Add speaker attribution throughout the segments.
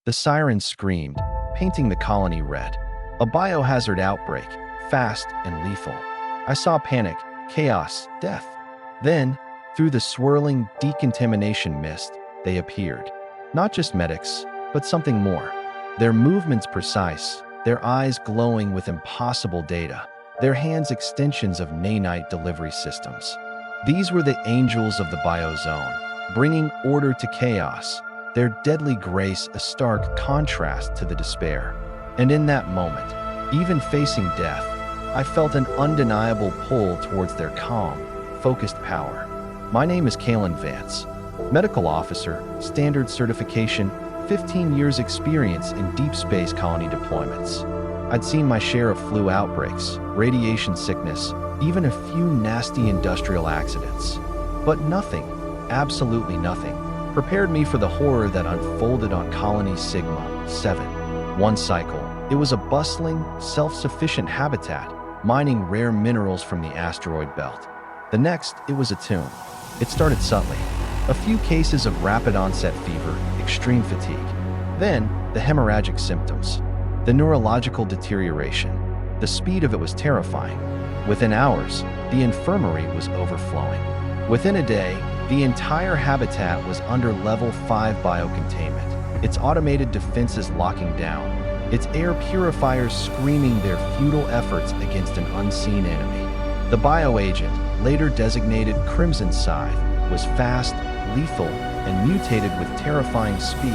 Speaker 1: The sirens screamed, painting the colony red. A biohazard outbreak, fast and lethal. I saw panic, chaos, death. Then, through the swirling decontamination mist, they appeared. Not just medics, but something more. Their movements precise, their eyes glowing with impossible data, their hands extensions of nanite delivery systems. These were the angels of the biozone, bringing order to chaos, their deadly grace a stark contrast to the despair. And in that moment, even facing death, I felt an undeniable pull towards their calm, focused power. My name is Kalen Vance, medical officer, standard certification, 15 years experience in deep space colony deployments. I'd seen my share of flu outbreaks, radiation sickness, even a few nasty industrial accidents. But nothing, absolutely nothing, prepared me for the horror that unfolded on Colony Sigma 7. One cycle, it was a bustling, self-sufficient habitat, mining rare minerals from the asteroid belt. The next, it was a tomb. It started subtly. A few cases of rapid onset fever, extreme fatigue. Then, the hemorrhagic symptoms. The neurological deterioration. The speed of it was terrifying. Within hours, the infirmary was overflowing. Within a day, the entire habitat was under level 5 biocontainment, its automated defenses locking down, its air purifiers screaming their futile efforts against an unseen enemy. The bioagent, later designated Crimson Scythe, was fast, lethal, and mutated with terrifying speed,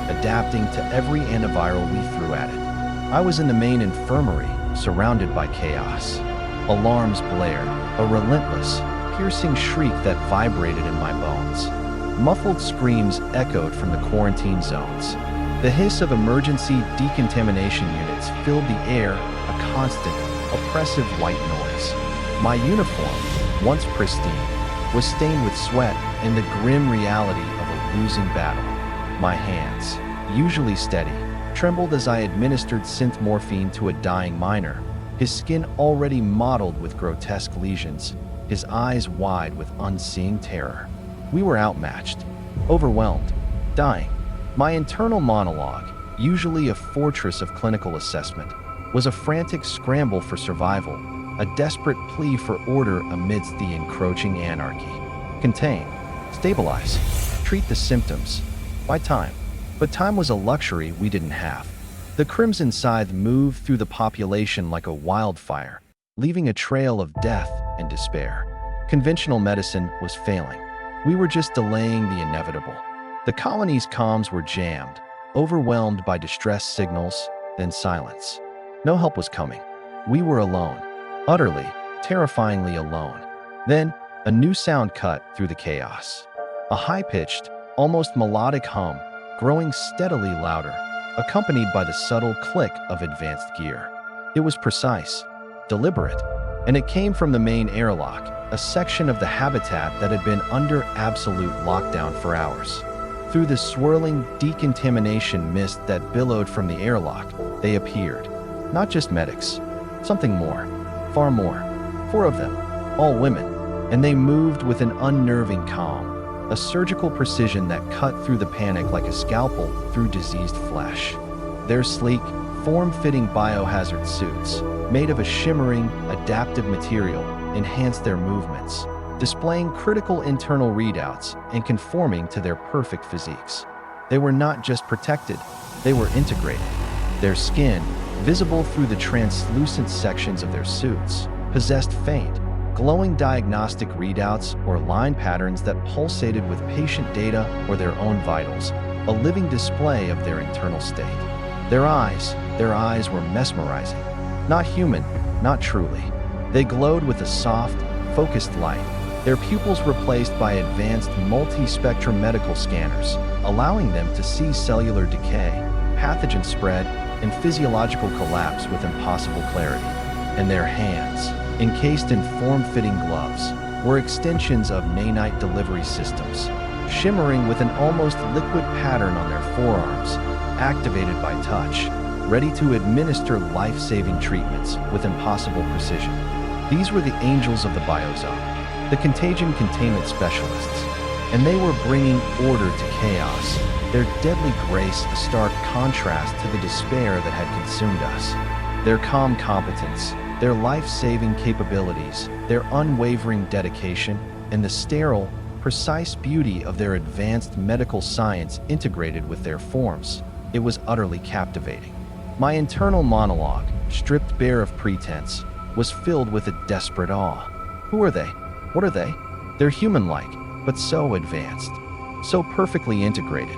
Speaker 1: adapting to every antiviral we threw at it. I was in the main infirmary, surrounded by chaos. Alarms blared, a relentless, piercing shriek that vibrated in my bones. Muffled screams echoed from the quarantine zones. The hiss of emergency decontamination units filled the air, a constant, oppressive white noise. My uniform, once pristine, was stained with sweat and the grim reality of a losing battle. My hands, usually steady, trembled as I administered synth morphine to a dying miner, his skin already mottled with grotesque lesions, his eyes wide with unseeing terror. We were outmatched, overwhelmed, dying. My internal monologue, usually a fortress of clinical assessment, was a frantic scramble for survival, a desperate plea for order amidst the encroaching anarchy. Contain, stabilize, treat the symptoms, buy time. But time was a luxury we didn't have. The Crimson Scythe moved through the population like a wildfire, leaving a trail of death and despair. Conventional medicine was failing. We were just delaying the inevitable. The colony's comms were jammed, overwhelmed by distress signals, then silence. No help was coming. We were alone, utterly, terrifyingly alone. Then, a new sound cut through the chaos. A high-pitched, almost melodic hum, growing steadily louder, accompanied by the subtle click of advanced gear. It was precise, deliberate, and it came from the main airlock, a section of the habitat that had been under absolute lockdown for hours. Through the swirling decontamination mist that billowed from the airlock, they appeared. Not just medics, something more, far more. 4 of them, all women, and they moved with an unnerving calm, a surgical precision that cut through the panic like a scalpel through diseased flesh. Their sleek, form-fitting biohazard suits, made of a shimmering, adaptive material, enhanced their movements, displaying critical internal readouts and conforming to their perfect physiques. They were not just protected, they were integrated. Their skin, visible through the translucent sections of their suits, possessed faint, glowing diagnostic readouts or line patterns that pulsated with patient data or their own vitals, a living display of their internal state. Their eyes were mesmerizing. Not human, not truly. They glowed with a soft, focused light, their pupils replaced by advanced multi-spectrum medical scanners, allowing them to see cellular decay, pathogen spread, and physiological collapse with impossible clarity. And their hands, encased in form-fitting gloves, were extensions of nanite delivery systems, shimmering with an almost liquid pattern on their forearms, activated by touch, ready to administer life-saving treatments with impossible precision. These were the angels of the biozone, the contagion containment specialists, and they were bringing order to chaos, their deadly grace a stark contrast to the despair that had consumed us. Their calm competence, their life-saving capabilities, their unwavering dedication, and the sterile, precise beauty of their advanced medical science integrated with their forms. It was utterly captivating. My internal monologue, stripped bare of pretense, was filled with a desperate awe. Who are they? What are they? They're human-like, but so advanced, so perfectly integrated.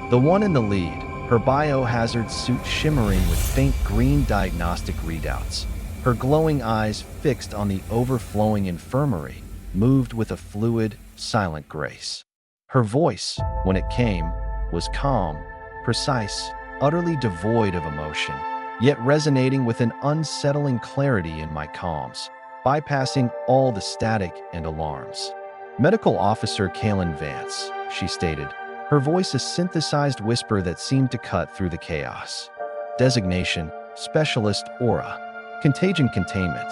Speaker 1: The one in the lead, her biohazard suit shimmering with faint green diagnostic readouts, her glowing eyes fixed on the overflowing infirmary, moved with a fluid, silent grace. Her voice, when it came, was calm, precise, utterly devoid of emotion, yet resonating with an unsettling clarity in my calms, bypassing all the static and alarms. Medical Officer Kaylin Vance, she stated, her voice a synthesized whisper that seemed to cut through the chaos. Designation, Specialist Aura. Contagion Containment.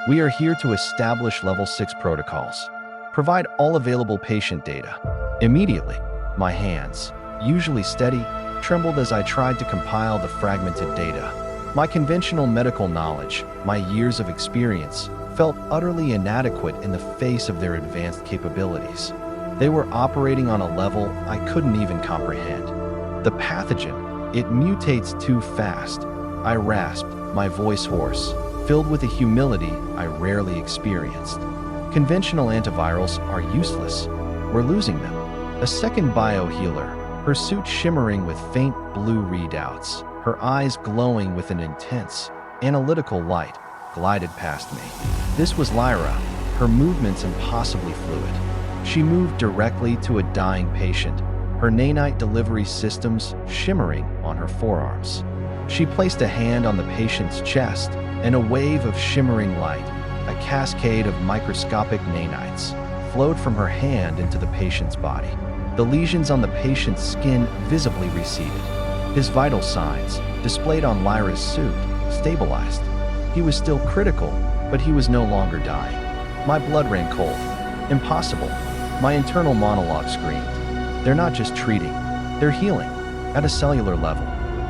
Speaker 1: We are here to establish Level 6 protocols. Provide all available patient data. Immediately, my hands, usually steady, trembled as I tried to compile the fragmented data. My conventional medical knowledge, my years of experience, felt utterly inadequate in the face of their advanced capabilities. They were operating on a level I couldn't even comprehend. The pathogen, it mutates too fast. I rasped, my voice hoarse, filled with a humility I rarely experienced. Conventional antivirals are useless. We're losing them. A second biohealer, her suit shimmering with faint blue readouts, her eyes glowing with an intense, analytical light, glided past me. This was Lyra, her movements impossibly fluid. She moved directly to a dying patient, her nanite delivery systems shimmering on her forearms. She placed a hand on the patient's chest, and a wave of shimmering light, a cascade of microscopic nanites, flowed from her hand into the patient's body. The lesions on the patient's skin visibly receded. His vital signs, displayed on Lyra's suit, stabilized. He was still critical, but he was no longer dying. My blood ran cold. Impossible. My internal monologue screamed. They're not just treating, they're healing, at a cellular level.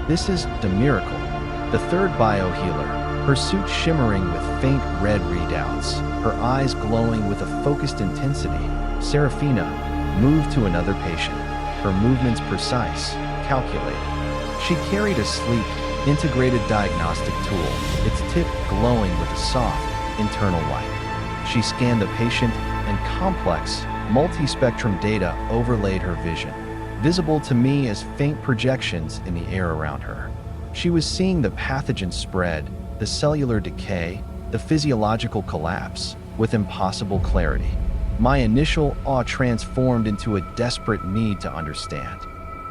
Speaker 1: This is the miracle. The third biohealer, her suit shimmering with faint red readouts, her eyes glowing with a focused intensity, Serafina, moved to another patient, her movements precise, calculated. She carried a sleek, integrated diagnostic tool, its tip glowing with a soft, internal light. She scanned the patient, and complex, multi-spectrum data overlaid her vision, visible to me as faint projections in the air around her. She was seeing the pathogen spread, the cellular decay, the physiological collapse, with impossible clarity. My initial awe transformed into a desperate need to understand,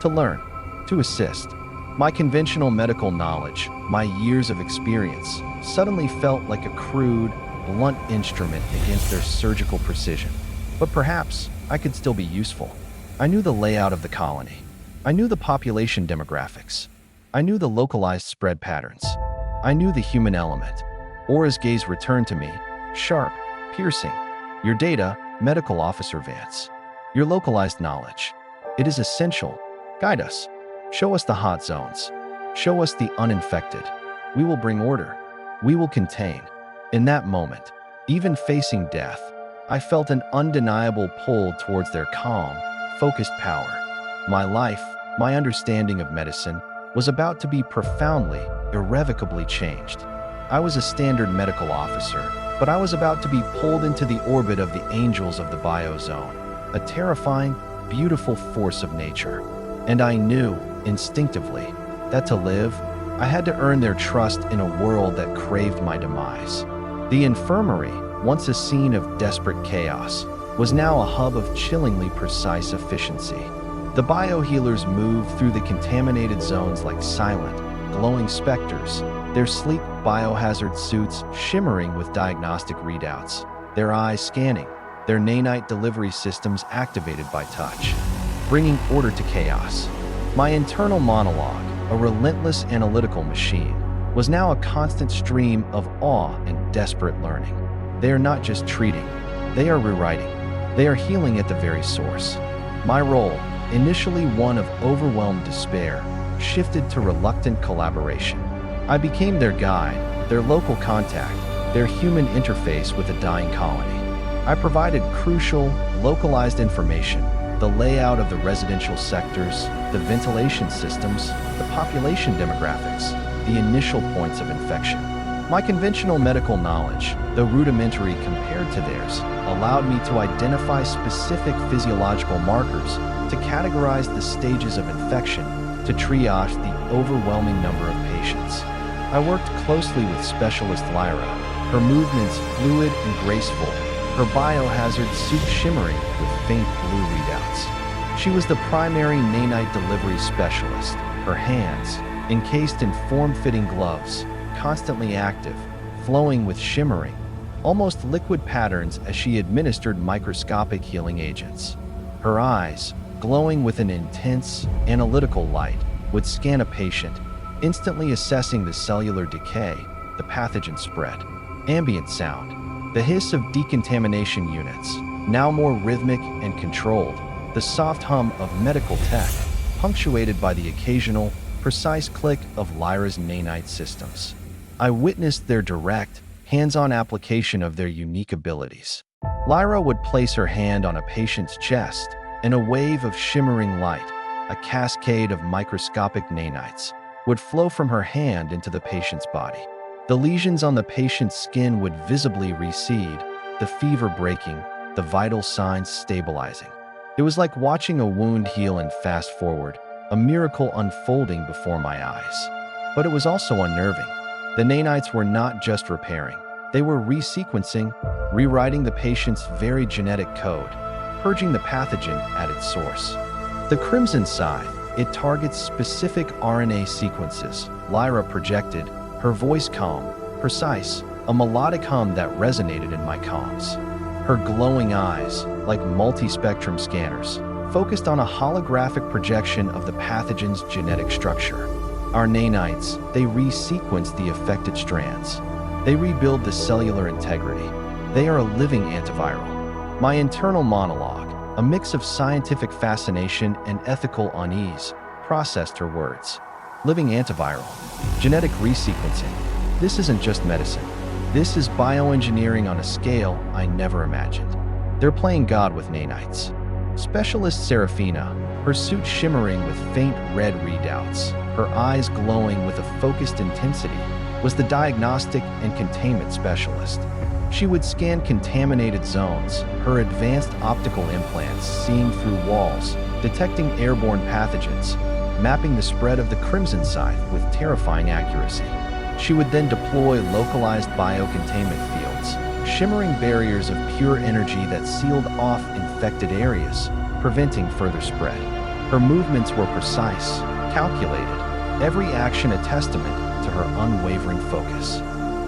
Speaker 1: to learn, to assist. My conventional medical knowledge, my years of experience, suddenly felt like a crude, blunt instrument against their surgical precision. But perhaps I could still be useful. I knew the layout of the colony. I knew the population demographics. I knew the localized spread patterns. I knew the human element. Aura's gaze returned to me, sharp, piercing. Your data, Medical Officer Vance. Your localized knowledge. It is essential. Guide us. Show us the hot zones. Show us the uninfected. We will bring order. We will contain. In that moment, even facing death, I felt an undeniable pull towards their calm, focused power. My life, my understanding of medicine, was about to be profoundly, irrevocably changed. I was a standard medical officer, but I was about to be pulled into the orbit of the angels of the biozone, a terrifying, beautiful force of nature. And I knew, instinctively, that to live, I had to earn their trust in a world that craved my demise. The infirmary, once a scene of desperate chaos, was now a hub of chillingly precise efficiency. The biohealers moved through the contaminated zones like silent, glowing specters, their sleek biohazard suits shimmering with diagnostic readouts, their eyes scanning, their nanite delivery systems activated by touch, bringing order to chaos. My internal monologue, a relentless analytical machine, was now a constant stream of awe and desperate learning. They are not just treating, they are rewriting. They are healing at the very source. My role, initially one of overwhelmed despair, shifted to reluctant collaboration. I became their guide, their local contact, their human interface with a dying colony. I provided crucial, localized information, the layout of the residential sectors, the ventilation systems, the population demographics, the initial points of infection. My conventional medical knowledge, though rudimentary compared to theirs, allowed me to identify specific physiological markers, to categorize the stages of infection, to triage the overwhelming number of patients. I worked closely with specialist Lyra, her movements fluid and graceful, her biohazard suit shimmering with faint blue readouts. She was the primary nanite delivery specialist, her hands, encased in form-fitting gloves, constantly active, flowing with shimmering, almost liquid patterns as she administered microscopic healing agents. Her eyes, glowing with an intense, analytical light, would scan a patient, instantly assessing the cellular decay, the pathogen spread. Ambient sound, the hiss of decontamination units, now more rhythmic and controlled, the soft hum of medical tech, punctuated by the occasional, precise click of Lyra's nanite systems. I witnessed their direct, hands-on application of their unique abilities. Lyra would place her hand on a patient's chest, and a wave of shimmering light, a cascade of microscopic nanites, would flow from her hand into the patient's body. The lesions on the patient's skin would visibly recede, the fever breaking, the vital signs stabilizing. It was like watching a wound heal and fast forward, a miracle unfolding before my eyes. But it was also unnerving. The nanites were not just repairing. They were resequencing, rewriting the patient's very genetic code, purging the pathogen at its source. The Crimson Scythe, it targets specific RNA sequences, Lyra projected, her voice calm, precise, a melodic hum that resonated in my comms. Her glowing eyes, like multi-spectrum scanners, focused on a holographic projection of the pathogen's genetic structure. Our nanites, they resequence the affected strands. They rebuild the cellular integrity. They are a living antiviral. My internal monologue, a mix of scientific fascination and ethical unease, processed her words. Living antiviral, genetic resequencing. This isn't just medicine. This is bioengineering on a scale I never imagined. They're playing God with nanites. Specialist Serafina, her suit shimmering with faint red readouts, her eyes glowing with a focused intensity, was the diagnostic and containment specialist. She would scan contaminated zones, her advanced optical implants seeing through walls, detecting airborne pathogens, mapping the spread of the Crimson Scythe with terrifying accuracy. She would then deploy localized biocontainment fields, shimmering barriers of pure energy that sealed off infected areas, preventing further spread. Her movements were precise, calculated, every action a testament to her unwavering focus.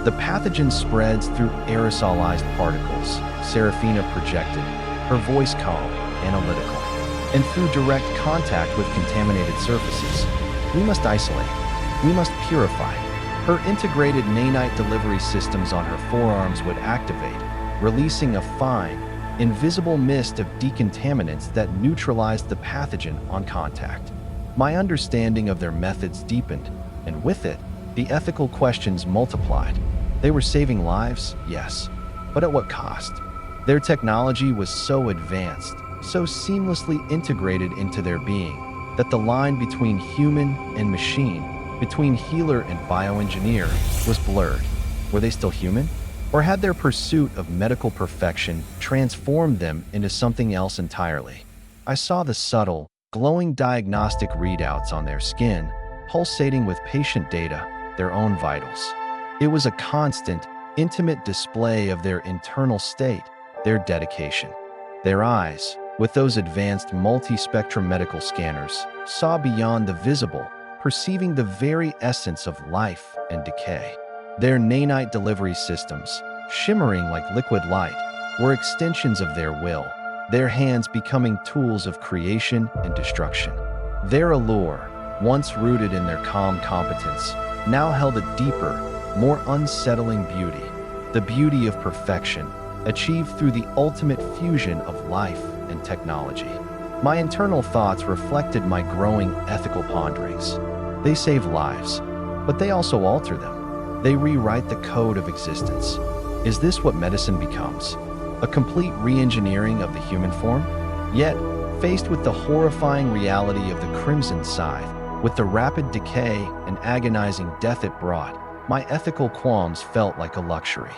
Speaker 1: The pathogen spreads through aerosolized particles, Serafina projected, her voice calm, analytical. And through direct contact with contaminated surfaces. We must isolate. We must purify. Her integrated nanite delivery systems on her forearms would activate, releasing a fine, invisible mist of decontaminants that neutralized the pathogen on contact. My understanding of their methods deepened, and with it, the ethical questions multiplied. They were saving lives, yes, but at what cost? Their technology was so advanced, so seamlessly integrated into their being, that the line between human and machine, between healer and bioengineer, was blurred. Were they still human? Or had their pursuit of medical perfection transformed them into something else entirely? I saw the subtle, glowing diagnostic readouts on their skin, pulsating with patient data, their own vitals. It was a constant, intimate display of their internal state, their dedication. Their eyes, with those advanced multi-spectrum medical scanners, saw beyond the visible, perceiving the very essence of life and decay. Their nanite delivery systems, shimmering like liquid light, were extensions of their will, their hands becoming tools of creation and destruction. Their allure, once rooted in their calm competence, now held a deeper, more unsettling beauty, the beauty of perfection, achieved through the ultimate fusion of life and technology. My internal thoughts reflected my growing ethical ponderings. They save lives, but they also alter them. They rewrite the code of existence. Is this what medicine becomes? A complete re-engineering of the human form? Yet, faced with the horrifying reality of the Crimson Scythe, with the rapid decay and agonizing death it brought, my ethical qualms felt like a luxury.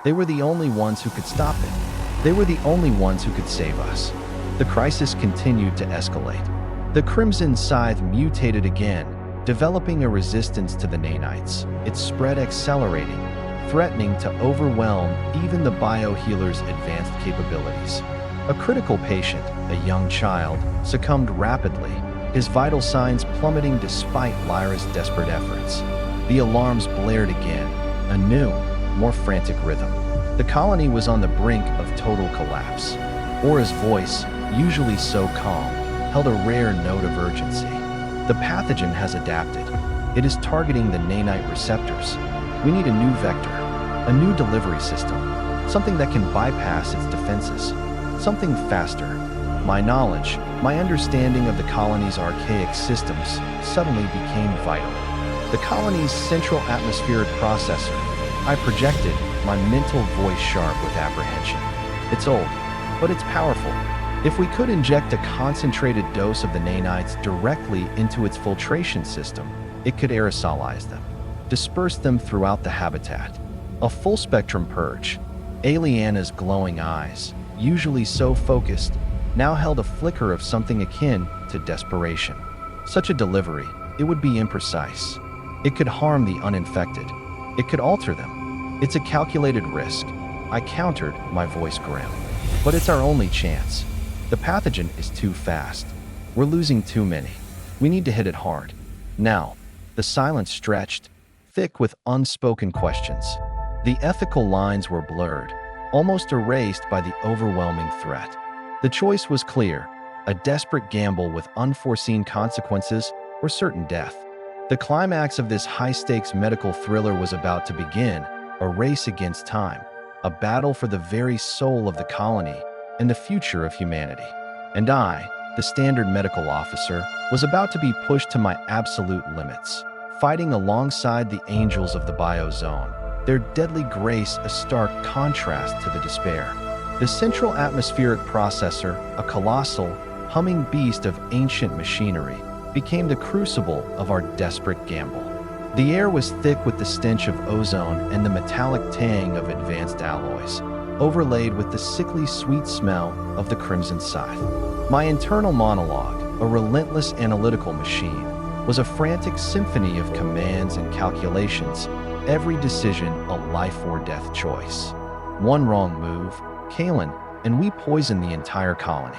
Speaker 1: They were the only ones who could stop it. They were the only ones who could save us. The crisis continued to escalate. The Crimson Scythe mutated again, developing a resistance to the nanites. Its spread accelerating, threatening to overwhelm even the biohealer's advanced capabilities. A critical patient, a young child, succumbed rapidly, his vital signs plummeting despite Lyra's desperate efforts. The alarms blared again, a new, more frantic rhythm. The colony was on the brink of total collapse. Aura's voice, usually so calm, held a rare note of urgency. The pathogen has adapted. It is targeting the nanite receptors. We need a new vector, a new delivery system, something that can bypass its defenses, something faster. My knowledge, my understanding of the colony's archaic systems suddenly became vital. The colony's central atmospheric processor. I projected, my mental voice sharp with apprehension. It's old, but it's powerful. If we could inject a concentrated dose of the nanites directly into its filtration system, it could aerosolize them, disperse them throughout the habitat. A full-spectrum purge. Aliana's glowing eyes, usually so focused, now held a flicker of something akin to desperation. Such a delivery, it would be imprecise. It could harm the uninfected. It could alter them. It's a calculated risk. I countered, my voice grim. But it's our only chance. The pathogen is too fast. We're losing too many. We need to hit it hard. Now, the silence stretched, thick with unspoken questions. The ethical lines were blurred, almost erased by the overwhelming threat. The choice was clear, a desperate gamble with unforeseen consequences or certain death. The climax of this high-stakes medical thriller was about to begin, a race against time, a battle for the very soul of the colony and the future of humanity. And I, the standard medical officer, was about to be pushed to my absolute limits, fighting alongside the angels of the biozone, their deadly grace a stark contrast to the despair. The central atmospheric processor, a colossal, humming beast of ancient machinery, became the crucible of our desperate gamble. The air was thick with the stench of ozone and the metallic tang of advanced alloys, overlaid with the sickly sweet smell of the Crimson Scythe. My internal monologue, a relentless analytical machine, was a frantic symphony of commands and calculations, every decision a life or death choice. One wrong move, Kalen, and we poison the entire colony.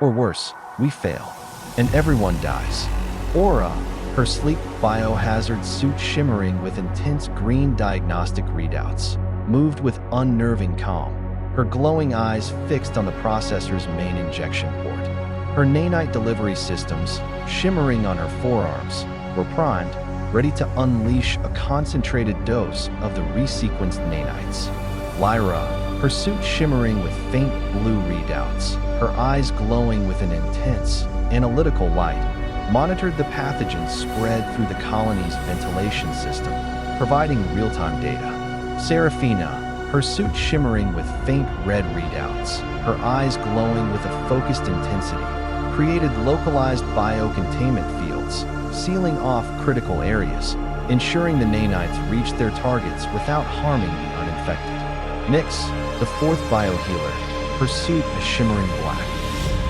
Speaker 1: Or worse, we fail, and everyone dies. Aura, her sleek biohazard suit shimmering with intense green diagnostic readouts, moved with unnerving calm, her glowing eyes fixed on the processor's main injection port. Her nanite delivery systems, shimmering on her forearms, were primed, ready to unleash a concentrated dose of the resequenced nanites. Lyra, her suit shimmering with faint blue readouts, her eyes glowing with an intense, analytical light, monitored the pathogen spread through the colony's ventilation system, providing real-time data. Serafina, her suit shimmering with faint red readouts, her eyes glowing with a focused intensity, created localized biocontainment fields, sealing off critical areas, ensuring the nanites reached their targets without harming the uninfected. Nyx, the fourth biohealer, her suit a shimmering black,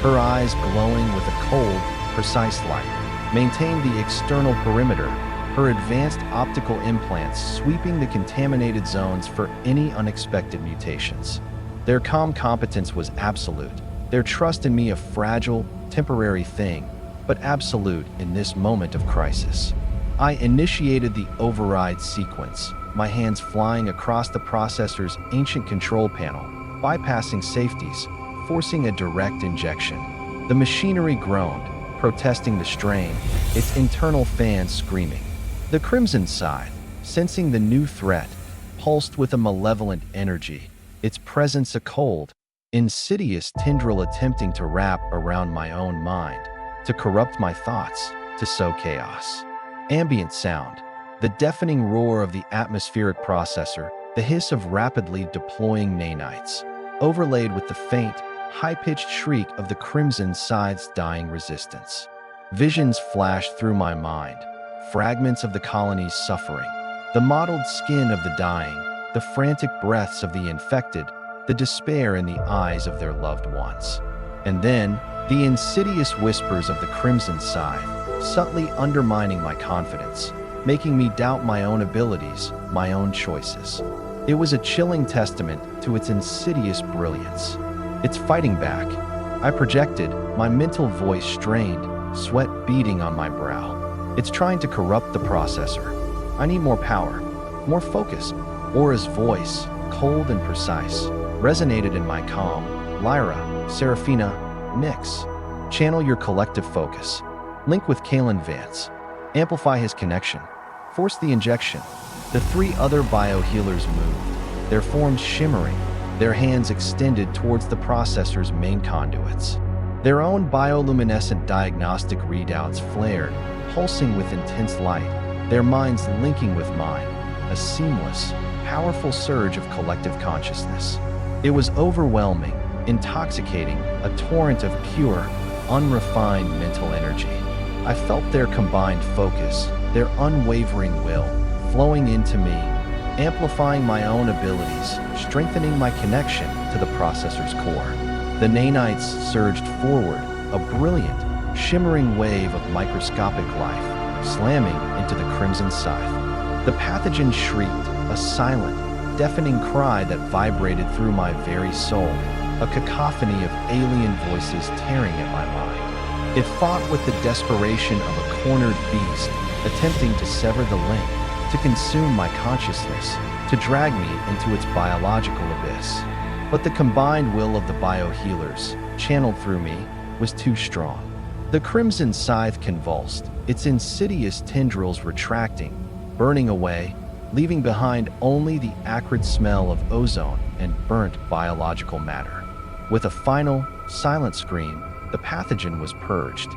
Speaker 1: her eyes glowing with a cold, precise light, maintained the external perimeter, her advanced optical implants sweeping the contaminated zones for any unexpected mutations. Their calm competence was absolute, their trust in me a fragile, temporary thing, but absolute in this moment of crisis. I initiated the override sequence, my hands flying across the processor's ancient control panel, bypassing safeties, forcing a direct injection. The machinery groaned, protesting the strain, its internal fans screaming. The Crimson Scythe, sensing the new threat, pulsed with a malevolent energy, its presence a cold, insidious tendril attempting to wrap around my own mind, to corrupt my thoughts, to sow chaos. Ambient sound, the deafening roar of the atmospheric processor, the hiss of rapidly deploying nanites, overlaid with the faint, high-pitched shriek of the Crimson Scythe's dying resistance. Visions flashed through my mind, fragments of the colony's suffering, the mottled skin of the dying, the frantic breaths of the infected, the despair in the eyes of their loved ones. And then, the insidious whispers of the Crimson Scythe, subtly undermining my confidence, making me doubt my own abilities, my own choices. It was a chilling testament to its insidious brilliance. It's fighting back. I projected, my mental voice strained, sweat beading on my brow. It's trying to corrupt the processor. I need more power, more focus. Aura's voice, cold and precise, resonated in my calm. Lyra, Seraphina, Nyx. Channel your collective focus. Link with Kalen Vance. Amplify his connection. Force the injection. The three other biohealers moved, their forms shimmering, their hands extended towards the processor's main conduits. Their own bioluminescent diagnostic readouts flared, pulsing with intense light, their minds linking with mine, a seamless, powerful surge of collective consciousness. It was overwhelming, intoxicating, a torrent of pure, unrefined mental energy. I felt their combined focus, their unwavering will, flowing into me, amplifying my own abilities, strengthening my connection to the processor's core. The nanites surged forward, a brilliant, shimmering wave of microscopic life, slamming into the Crimson Scythe. The pathogen shrieked, a silent, deafening cry that vibrated through my very soul, a cacophony of alien voices tearing at my mind. It fought with the desperation of a cornered beast, attempting to sever the link, to consume my consciousness, to drag me into its biological abyss. But the combined will of the biohealers, channeled through me, was too strong. The Crimson Scythe convulsed, its insidious tendrils retracting, burning away, leaving behind only the acrid smell of ozone and burnt biological matter. With a final, silent scream, the pathogen was purged.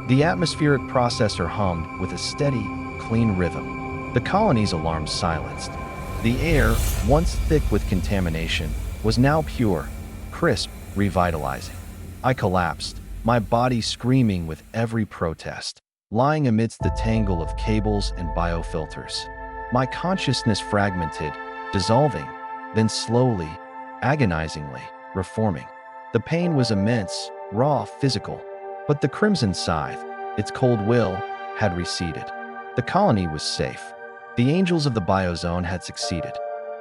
Speaker 1: The atmospheric processor hummed with a steady, clean rhythm. The colony's alarm silenced. The air, once thick with contamination, was now pure, crisp, revitalizing. I collapsed, my body screaming with every protest, lying amidst the tangle of cables and biofilters. My consciousness fragmented, dissolving, then slowly, agonizingly, reforming. The pain was immense, raw, physical, but the Crimson Scythe, its cold will, had receded. The colony was safe. The angels of the biozone had succeeded.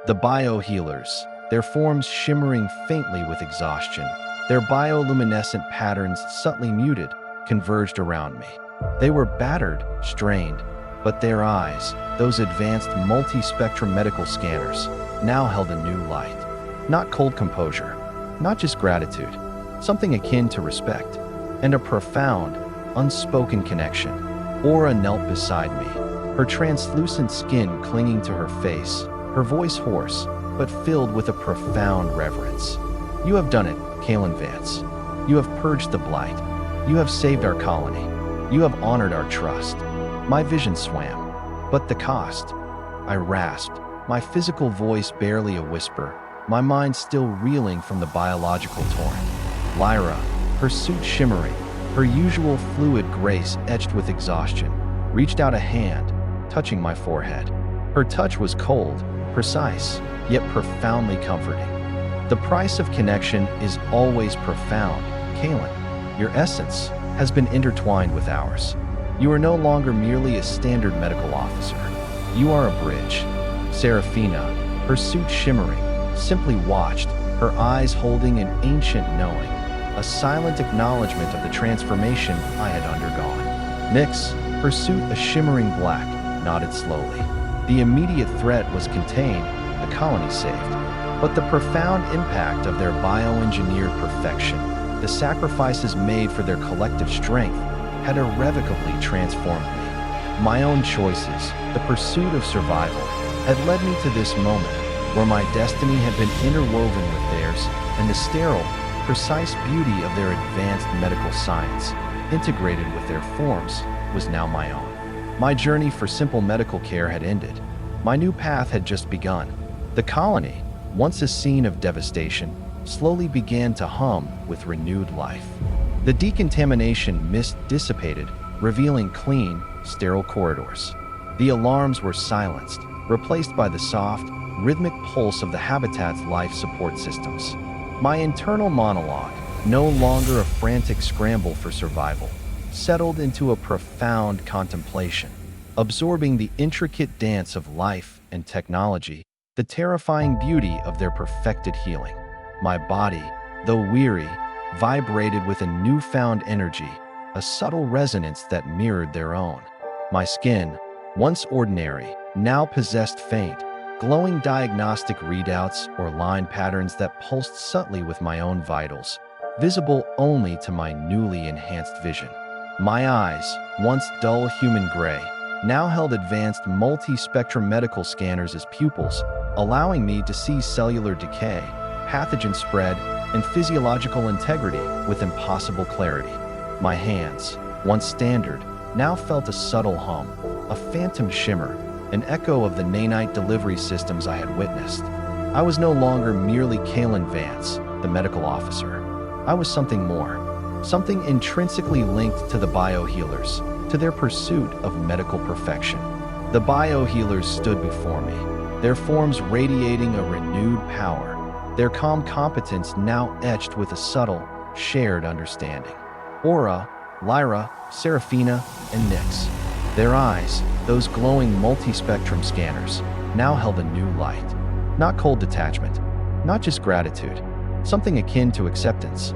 Speaker 1: The biohealers, their forms shimmering faintly with exhaustion, their bioluminescent patterns subtly muted, converged around me. They were battered, strained, but their eyes, those advanced multi-spectrum medical scanners, now held a new light. Not cold composure, not just gratitude, something akin to respect, and a profound, unspoken connection. Aura knelt beside me, her translucent skin clinging to her face, her voice hoarse, but filled with a profound reverence. You have done it, Kalen Vance. You have purged the blight. You have saved our colony. You have honored our trust. My vision swam. But the cost? I rasped, my physical voice barely a whisper, my mind still reeling from the biological torrent. Lyra, her suit shimmering, her usual fluid grace etched with exhaustion, reached out a hand, touching my forehead. Her touch was cold, precise, yet profoundly comforting. The price of connection is always profound, Kalen. Your essence has been intertwined with ours. You are no longer merely a standard medical officer. You are a bridge. Seraphina, her suit shimmering, simply watched, her eyes holding an ancient knowing, a silent acknowledgement of the transformation I had undergone. Nyx, her suit a shimmering black, nodded slowly. The immediate threat was contained, the colony saved. But the profound impact of their bioengineered perfection, the sacrifices made for their collective strength, had irrevocably transformed me. My own choices, the pursuit of survival, had led me to this moment where my destiny had been interwoven with theirs, and the sterile, precise beauty of their advanced medical science, integrated with their forms, was now my own. My journey for simple medical care had ended. My new path had just begun. The colony, once a scene of devastation, slowly began to hum with renewed life. The decontamination mist dissipated, revealing clean, sterile corridors. The alarms were silenced, replaced by the soft, rhythmic pulse of the habitat's life support systems. My internal monologue, no longer a frantic scramble for survival, settled into a profound contemplation, absorbing the intricate dance of life and technology, the terrifying beauty of their perfected healing. My body, though weary, vibrated with a newfound energy, a subtle resonance that mirrored their own. My skin, once ordinary, now possessed faint, glowing diagnostic readouts or line patterns that pulsed subtly with my own vitals, visible only to my newly enhanced vision. My eyes, once dull human gray, now held advanced multi-spectrum medical scanners as pupils, allowing me to see cellular decay, pathogen spread, and physiological integrity with impossible clarity. My hands, once standard, now felt a subtle hum, a phantom shimmer, an echo of the nanite delivery systems I had witnessed. I was no longer merely Kalen Vance, the medical officer. I was something more, something intrinsically linked to the biohealers, to their pursuit of medical perfection. The biohealers stood before me, their forms radiating a renewed power, their calm competence now etched with a subtle, shared understanding. Aura, Lyra, Seraphina, and Nyx. Their eyes, those glowing multi-spectrum scanners, now held a new light. Not cold detachment, not just gratitude, something akin to acceptance.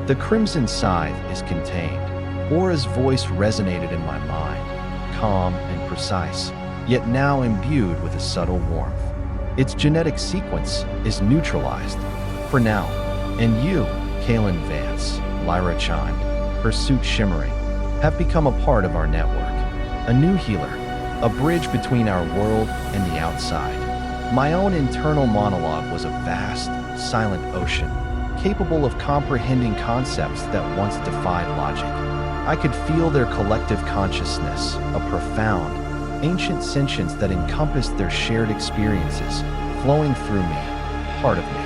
Speaker 1: The crimson scythe is contained. Aura's voice resonated in my mind, calm and precise, yet now imbued with a subtle warmth. Its genetic sequence is neutralized, for now. And you, Kalen Vance, Lyra chimed, her suit shimmering, have become a part of our network. A new healer, a bridge between our world and the outside. My own internal monologue was a vast, silent ocean, capable of comprehending concepts that once defied logic. I could feel their collective consciousness, a profound, ancient sentience that encompassed their shared experiences, flowing through me, part of me.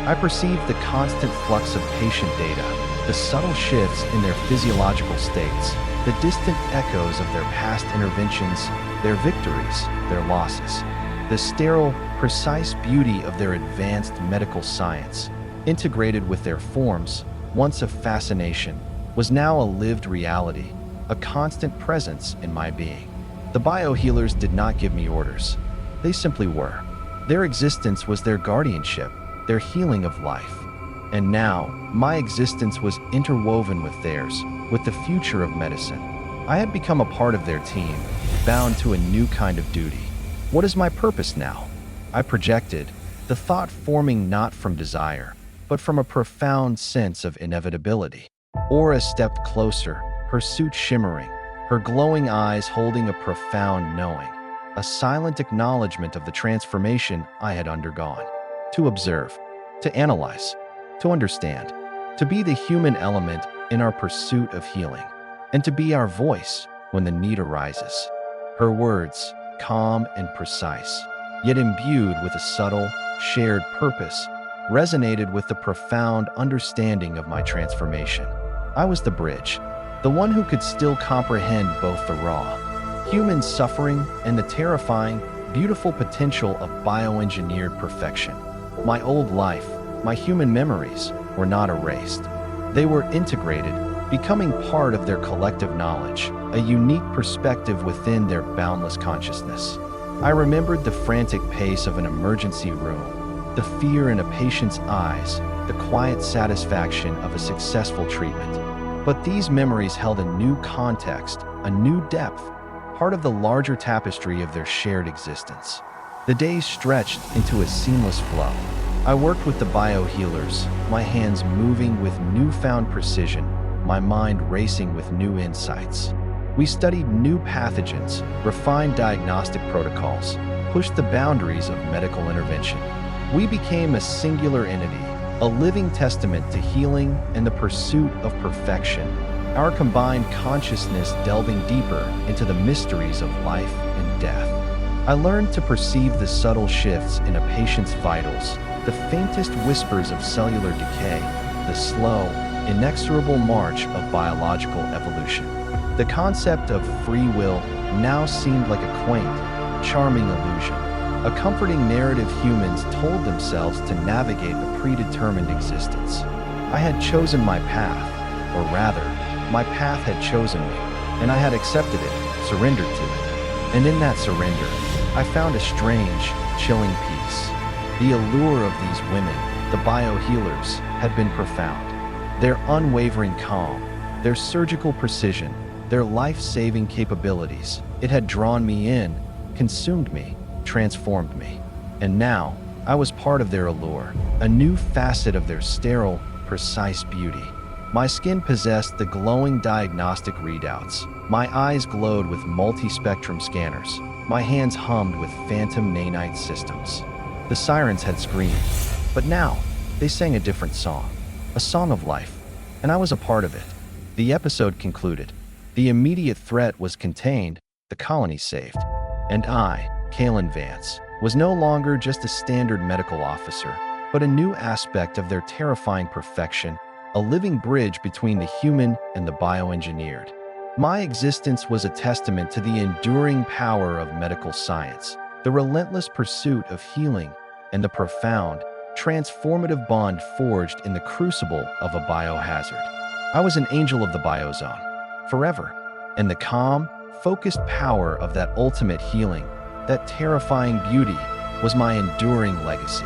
Speaker 1: I perceived the constant flux of patient data, the subtle shifts in their physiological states, the distant echoes of their past interventions, their victories, their losses. The sterile, precise beauty of their advanced medical science, integrated with their forms, once a fascination, was now a lived reality, a constant presence in my being. The biohealers did not give me orders. They simply were. Their existence was their guardianship, their healing of life. And now, my existence was interwoven with theirs, with the future of medicine. I had become a part of their team, bound to a new kind of duty. What is my purpose now? I projected, the thought forming not from desire, but from a profound sense of inevitability. Aura stepped closer, her suit shimmering, her glowing eyes holding a profound knowing, a silent acknowledgement of the transformation I had undergone. To observe, to analyze, to understand, to be the human element in our pursuit of healing, and to be our voice when the need arises. Her words, calm and precise, yet imbued with a subtle, shared purpose, resonated with the profound understanding of my transformation. I was the bridge, the one who could still comprehend both the raw, human suffering and the terrifying, beautiful potential of bioengineered perfection. My old life, my human memories, were not erased. They were integrated, becoming part of their collective knowledge, a unique perspective within their boundless consciousness. I remembered the frantic pace of an emergency room, the fear in a patient's eyes, the quiet satisfaction of a successful treatment. But these memories held a new context, a new depth, part of the larger tapestry of their shared existence. The days stretched into a seamless flow. I worked with the biohealers, my hands moving with newfound precision, my mind racing with new insights. We studied new pathogens, refined diagnostic protocols, pushed the boundaries of medical intervention. We became a singular entity, a living testament to healing and the pursuit of perfection, our combined consciousness delving deeper into the mysteries of life and death. I learned to perceive the subtle shifts in a patient's vitals, the faintest whispers of cellular decay, the slow, inexorable march of biological evolution. The concept of free will now seemed like a quaint, charming illusion, a comforting narrative humans told themselves to navigate a predetermined existence. I had chosen my path, or rather, my path had chosen me, and I had accepted it, surrendered to it. And in that surrender, I found a strange, chilling peace. The allure of these women, the biohealers, had been profound. Their unwavering calm, their surgical precision, their life-saving capabilities, it had drawn me in, consumed me, transformed me. And now, I was part of their allure, a new facet of their sterile, precise beauty. My skin possessed the glowing diagnostic readouts. My eyes glowed with multi-spectrum scanners. My hands hummed with phantom nanite systems. The sirens had screamed, but now they sang a different song, a song of life, and I was a part of it. The episode concluded. The immediate threat was contained, the colony saved, and I, Kalen Vance, was no longer just a standard medical officer, but a new aspect of their terrifying perfection, a living bridge between the human and the bioengineered. My existence was a testament to the enduring power of medical science, the relentless pursuit of healing, and the profound, transformative bond forged in the crucible of a biohazard. I was an angel of the biozone, forever, and the calm, focused power of that ultimate healing, that terrifying beauty, was my enduring legacy.